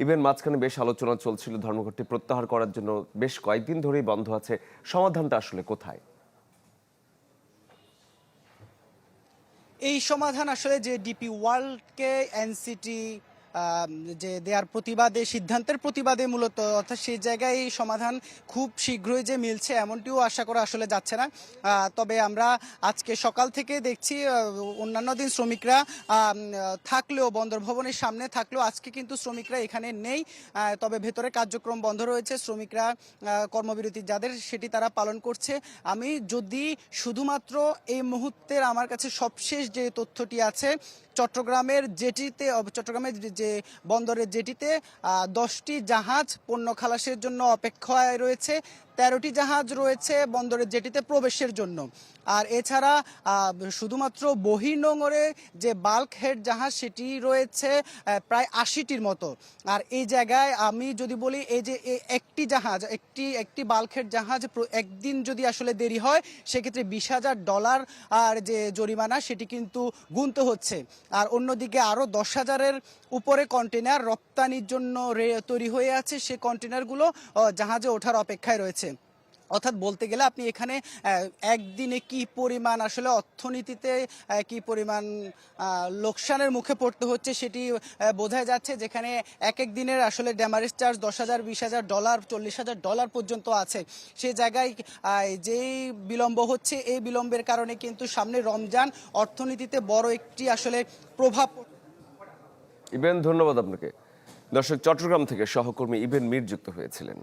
Even মাঝখানে বেশ আলোচনা চলছিল ধর্মঘটটি প্রত্যাহার করার জন্য, বেশ কয়েকদিন ধরেই বন্ধ আছে। সমাধানটা আসলে কোথায়? এই সমাধান আসলে যে ডিপি ওয়ার্ল্ডকে এনসিটি যে দেয়ার প্রতিবাদে, সিদ্ধান্তের প্রতিবাদে মূলত, অর্থাৎ সেই জায়গায় এই সমাধান খুব শীঘ্রই যে মিলছে এমনটিও আশা করা আসলে যাচ্ছে না। তবে আমরা আজকে সকাল থেকে দেখছি অন্যান্য দিন শ্রমিকরা থাকলেও, বন্দর ভবনের সামনে থাকলেও আজকে কিন্তু শ্রমিকরা এখানে নেই। তবে ভেতরে কার্যক্রম বন্ধ রয়েছে, শ্রমিকরা কর্মবিরতি যাদের সেটি তারা পালন করছে। আমি যদি শুধুমাত্র এই মুহূর্তের আমার কাছে সবশেষ যে তথ্যটি আছে, চট্টগ্রামের যে বন্দরের জেটিতে 10টি জাহাজ পণ্য খালাসের জন্য অপেক্ষায় রয়েছে, 13টি জাহাজ রয়েছে বন্দরের জেটিতে প্রবেশের জন্য। আর এছাড়া শুধুমাত্র বহির্নোঙরে যে বাল্ক হেড জাহাজ সেটি রয়েছে প্রায় 80টির মতো। আর এই জায়গায় আমি যদি বলি, এই যে একটি জাহাজ, একটি বাল্ক হেড জাহাজ একদিন যদি আসলে দেরি হয় সেক্ষেত্রে $20,000 আর যে জরিমানা সেটি কিন্তু গুনতে হচ্ছে। আর অন্যদিকে আরও 10,000-এর উপরে কন্টেনার রপ্তানির জন্য তৈরি হয়ে আছে, সে কন্টেনারগুলো জাহাজে ওঠার অপেক্ষায় রয়েছে। অর্থাৎ বলতে গেলে আপনি এখানে একদিনে কি পরিমাণ আসলে অর্থনীতিতে কি পরিমাণ লোকসানের মুখে পড়তে হচ্ছে সেটি বোঝা যাচ্ছে। যেখানে এক এক দিনের আসলে ড্যামারেজ চার্জ $10,000, $20,000, $40,000 পর্যন্ত আছে। সে জায়গায় যেই বিলম্ব হচ্ছে, এই বিলম্বের কারণে কিন্তু সামনে রমজান, অর্থনীতিতে বড় একটি আসলে প্রভাব। ইভেন, ধন্যবাদ আপনাকে। দর্শক, চট্টগ্রাম থেকে সহকর্মী ইভেন মীর যুক্ত হয়েছিলেন।